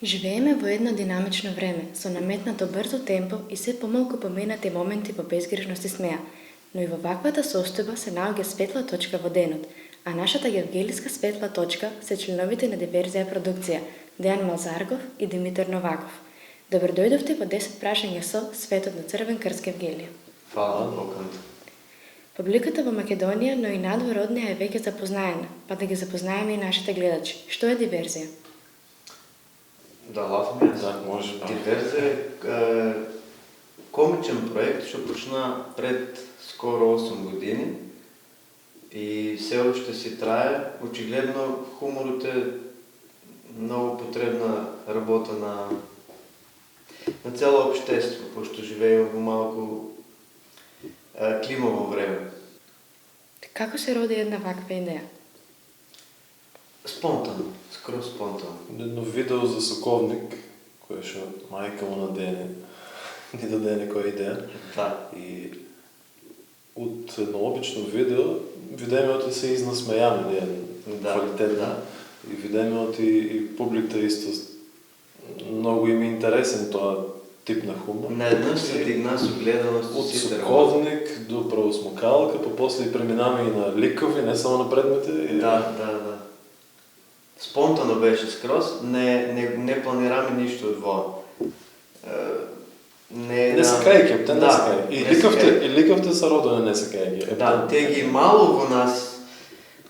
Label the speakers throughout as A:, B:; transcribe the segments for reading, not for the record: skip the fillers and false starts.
A: Живееме во едно динамично време, со наметнато брзо темпо и се помалку поминати моменти во безгрешност и смеа. Но и во ваквата состојба се наоѓа светла точка во денот, а нашата евангелиска светла точка се членовите на Диверзија продукција, Дејан Малзаргов и Димитар Новаков. Добро дојдовте во 10 прашања со Светот на Црвен крст Евгелија.
B: Фала, покант.
A: Публиката во Македонија, но и надвор од неа е веќе запознаена, па да ги запознаеме и нашите гледачи. Што е Диверзија?
B: Да, лафаме.
C: Да, може.
B: Диверзија е комичен проект што почна пред скоро 8 години и се уште си трае. Очигледно хуморот е многу потребна работа на цело општество, пошто живееме во малку климаво време.
A: Како се роди една ваква идеја?
B: Спонтано, скоро спонтано.
C: Едно видео за соковник, кое што мајка му ни даде некоја идеја.
B: Да.
C: И од едно обично видео, видеото се изнасмејаме, квалитет,
B: да.
C: И видеото и публиката исто многу им е интересен тоа тип на хумор.
B: Наеднаш се дигна со гледаност
C: Од
B: сите
C: соковник до правосмокалка, па после преминаваме и на ликови, не само на предмети.
B: Да. Спонтано беше скроз, не планираме ништо од во.
C: Не се кајќи, те не се кајќи. И ликовте са родени не се кајќи.
B: Да, те ги имало во нас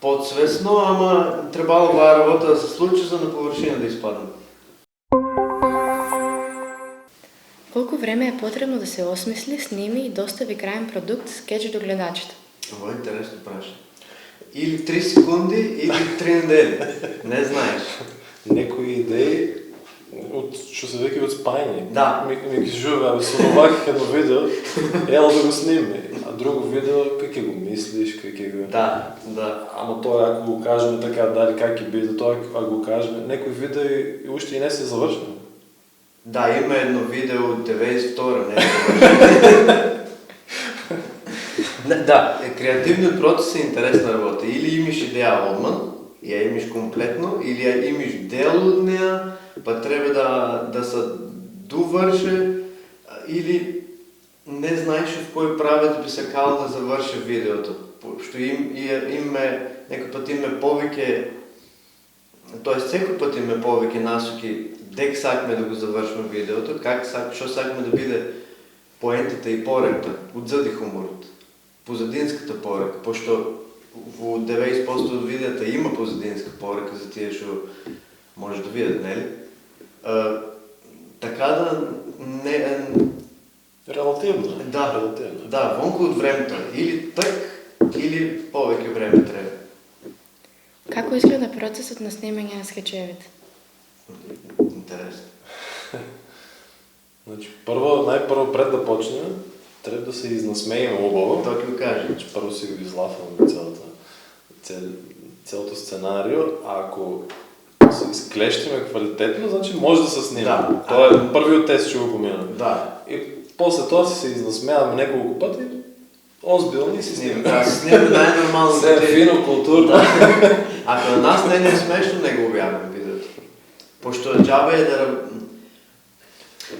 B: подсвесно, ама требало оваа работа да се случи за на површина да испадне.
A: Колку време е потребно да се осмисли, сними и достави крајен продукт скеч до гледачите?
B: Ова е интересно прашање. Или 3 секунди, или 3 недели. Не знаеш.
C: Некои идеи што се веќе од спајање.
B: Да.
C: Ми ги жуве, со овако едно видео, ела да го сниме. А друго видео, как ќе го мислиш, как ќе го...
B: Да.
C: Ама тоа, ако го кажеме така, дали как ќе биде, тоа, ако го кажеме, некои видеи уште и не се завршени.
B: Да, има едно видео од 92-а, не завршено. Да, креативниот процес е интересна работа. Или имаш идеја одман, ја имаш комплетно, или ја имаш дел од неа, па треба да се доврши, или не знаеш в кој правец би се кал да заврши видеото. Што име, некој пат име повеќе, тоест секој пат име повеќе насоки дек сакаме да го завршиме видеото, што сакаме да биде поентата и пореката, одзади хуморот, позадинската порека, пошто во 90% од видеата има позадинска порека за тие што може да видат, нели? Така да не...
C: Релативно.
B: Да, вонку од времето. Или так, или повеќе време треба.
A: Како изгледа процесот на снимање на скечевите?
B: Интересно.
C: Значи, најпрво пред да почне, треба да се изнасмееме убаво.
B: Тоа ќе го кажа.
C: Значи, прво си го излафаме целото сценарио, а ако се изклештиме квалитетно, значи може да се снима.
B: Да.
C: Тоа е првиот тест што го поминаме.
B: Да.
C: И после тоа се изнасмеаваме неколку пати, озбилно и се снима.
B: Да, се снима најнормално.
C: Се е фино, културно.
B: Ако на нас не е смешно, не го објаваме видеото. Пошто џабе е да...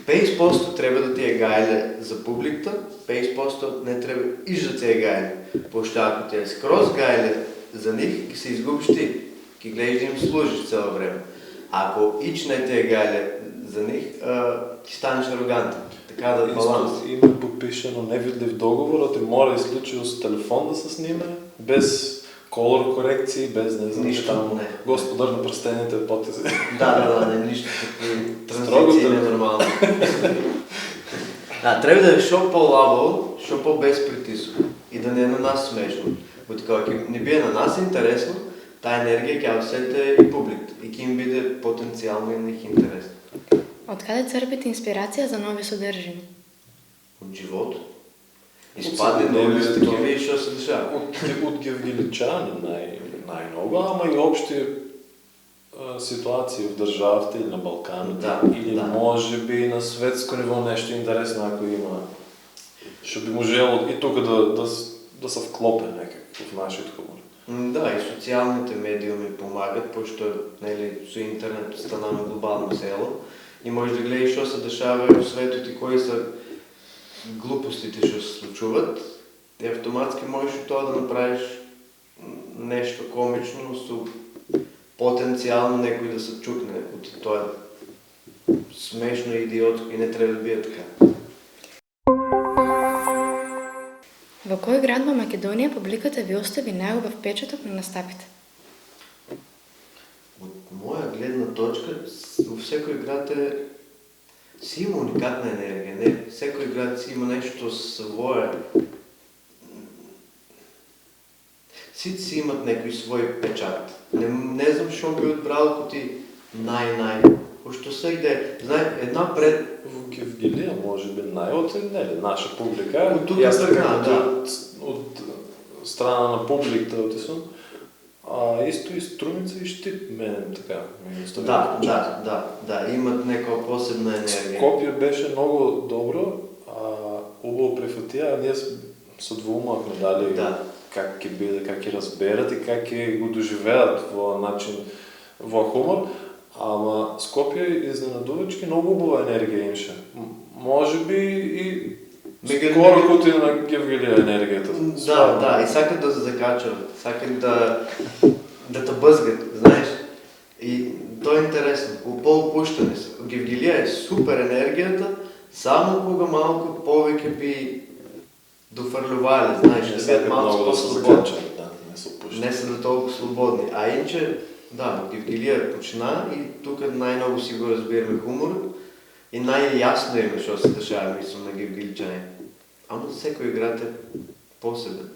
B: 50% треба да ти е гајле за публиката, 50% не треба иш да ти е гајле. Пошто ако ти е скроз гајле за нив, ќе се изгубиш ти. Ќе гледаш да им служиш цело време. Ако ич не ти е гајле за нив, ќе станеш арогантен. Така да баланс.
C: Има подпишено невидлив договор, да ти мора изклучено с телефон да се снима, без колор корекции, без не знам
B: нищо, не.
C: Господар на прстените потези.
B: Да, не, нищо такви транзиции ненормално. Да, треба да е шо по-лабаво, шо по-без притисок и да не е на нас смешно. Бо така, ако не би е на нас интересно, таа енергија ќе осете и публиката и ќе им биде потенцијално и них интересно.
A: Од каде црпите инспирација за нови содржини?
B: Од животот. Испадне нови такива и што се дешава.
C: Од гевгеличани најмногу, ама и општи ситуации в државите или на Балканите, или може би на светско ниво нешто интересно ако има, што би можело и тука да се вклопе некако в нашиот хумор.
B: Да, и социалните медиуми помагат, пошто нели, со интернет станаме глобално село и можеш да гледаш што се дешава во светот и кои са глупостите што се случуват и автоматски можеш од тоа да направиш нешто комично со потенцијално некој да се чукне од тоа смешно и идиотско и не треба да биде така.
A: Во кој град во Македонија публиката ви остави најубав впечаток на настапите?
B: Од моја гледна точка, во секој град си има уникатна енергија, не? Секој град си има нешто свое. Сите си имат некој свој печат. Не знам што би одбрал кој ти Пошто сегде, знае, една пред...
C: В Гевгелија може би најоценели наша публика.
B: Од тука
C: Јас
B: страна,
C: така
B: да.
C: од страна на публиката отисам. А исто и Струница и Штип мене така ми остави впечаток.
B: Да, имат некоја посебна енергија.
C: Скопје беше многу добро, убаво прифатија, а ние се двумавме дали как ќе биде, как ќе разберат и как ќе го доживеат во начин, во хумор. Ама Скопје изненадувачки многу убава енергија имаше. Може би и скоро коти на Гевгелија енергијата.
B: Да, и сакат да се закачат, сакат да те бъзгат, знаеш. И тоа е интересно, по-опуштани се. Гевгелија е супер енергијата, само кога малку повеќе би дофрлувале, знаеш, да бидат малку по-слободни. Не се да толку слободни, а инче да, Гевгелија почна и тука најмногу си го разбираме хуморот и најјасно име што се дешава, мислам, на гевгеличани. Ама секој град е посебен.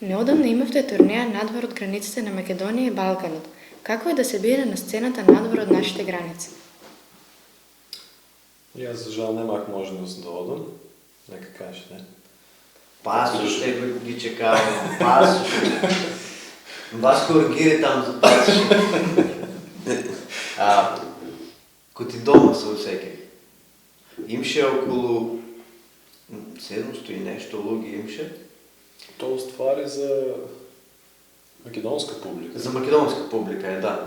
A: Неодамна имавте турнеја надвор од границите на Македонија и Балканот. Како е да се биде на сцената надвор од нашите граници?
C: Јас за жал немах можност да одам. Нека кажеш, не?
B: Пасош, некој ги чекава, пасош. Васко Оргири там за пасош. Кој ти дома се усеќа. Имше околу 700 и нешто луѓе имше.
C: Тоа уствари за македонска публика.
B: За македонска публика да.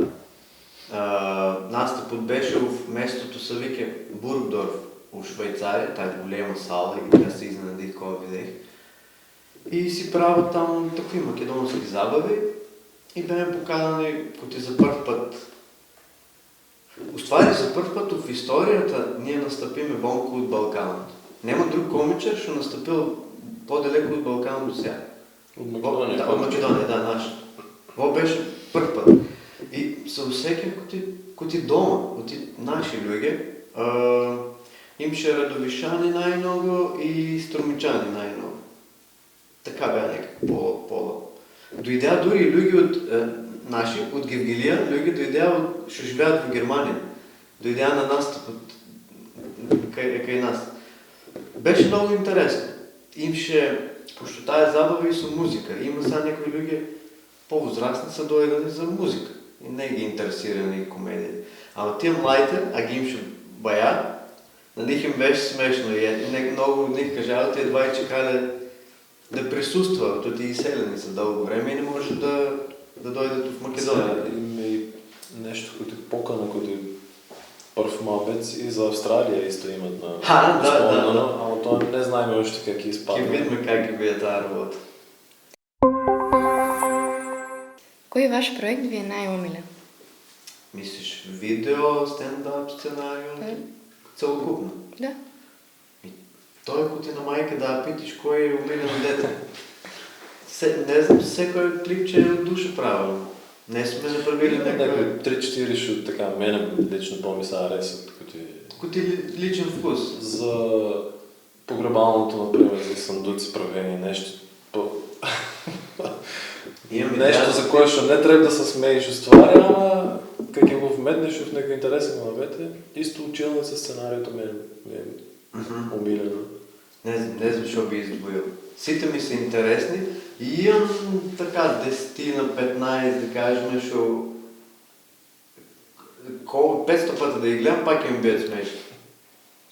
B: Настапот беше в местото се вика Бургдорф у Швајцарија, таа голема сала и да се изненадих кога видех. И си прават там такви македонски забави и беме поканани кои за прв пат. Уствари за прв пат в историјата ние настапиме вонку од Балканот. Нема друг комичар што настапил подалеку од Балканот до сега.
C: Од Македонија.
B: Од Македонија, да, наш. Во беше прв пат. И се усеќам кој ти дома, кој ти наши луѓе, имше радовишани најмногу и струмичани најмногу. Така беа некако пола. Дојдеа дури луѓе од наши, од Гевгелија, луѓе дојдеа што живеат во Германија. Дојдеа на настапот кај нас. Беше многу интересно. Имше, пошто таа забава и со музика. Има са некои луѓе повозрастни са дојдени за музика. И не ги интересирани комедија. Ама тие млаите, а ги имше баја, на них им беше смешно и многу од них кажаа тие два чекале да присустваат, тоа тие иселени за долго време и не може да дојдат в Македонија.
C: Има и нешто кој ти покана, кој ти прв мавец и за Австралија исто имат на спомнено, ама тоа не знаеме уште как ќе испадне.
B: Ќе видиме как ќе биде таа работа.
A: Кој ваш проект ви е најомилен?
B: Мислиш видео, стендап, сценарио, целокупно?
A: Да.
B: Тоа е кој ти на мајка да питиш кој е умилено дете. Не знам, секој клипче е од душа правилно. Не сме направили некој...
C: 3-4 што така мене лично помиса аресат,
B: кој ти личен вкус.
C: За погребалното, например, за сандуци правени, нешто нешто за кое што не треба да се смееш уствари, ама кога ќе го вметнеш в некој интересен мавете, исто училница сценариото ме е умилено.
B: Не знам што би издвоил. Сите ми се интересни и имам така 10 на 15 да кажеме што 500 пати да ги гледам, пак ќе ми бидат смешни.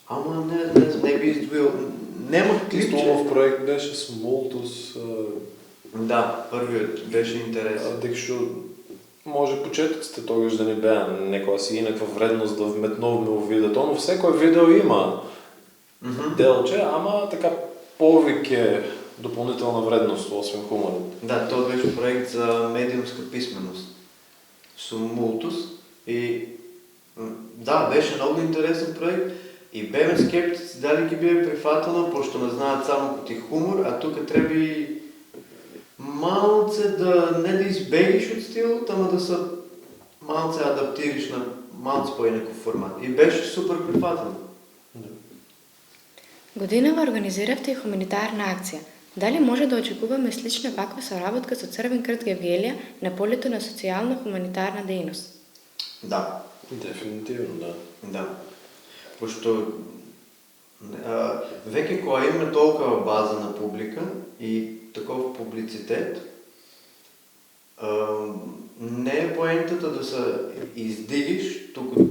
B: Ама не би издвоил. Нема клипче.
C: Стомов проект беше с Молтус,
B: Да, првиот беше интересен.
C: Дека што може почетоците тогаш да не беа некоја си инаква вредност да вметнуваме во видеото, но секој видео има делче, ама така повеќе дополнителна вредност освен хуморот.
B: Да, тоа беше проект за медиумска писменост со Мултус и да, беше многу интересен проект и беме скептици дали ги бие прифатено, пошто не знаат само коти хумор, а тука треба малце да не да избегиш од стилот, ама да се малце адаптириш на малце поинаков формат. И беше супер прифатено.
A: Годинава организиравте и хуманитарна акција. Дали може да очекуваме слична ваква соработка со Црвен крст Гевгелија на полето на социјално-хуманитарна дејност?
B: Да.
C: Дефинитивно, да.
B: Да. Пошто веќе кога имаме толкова база на публика и таков публицитет, не е поентата да се издигиш, туку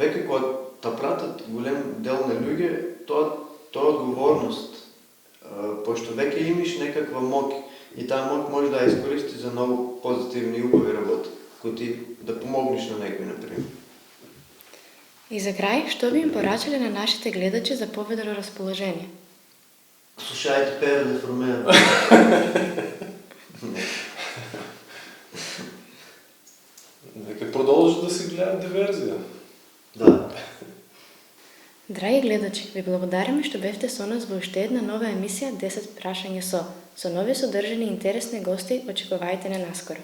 B: веќе кога та пратат голем дел на луѓе, тоа одговорност, пошто веќе имаш некаква моќ и таа моќ може да ја искористиш за многу позитивни и убави работи, кои ти да помогнеш на некој, например.
A: И за крај, што би им порачале на нашите гледачи за поведро расположение?
B: Слушајте Пера де Фромеро.
C: Нека продолжат да си гледат диверзија.
B: Да.
A: Драги гледачи, ви благодариме што бевте со нас во уште една нова емисија 10 прашања со нови содржини и интересни гости, очекувајте на наскоро.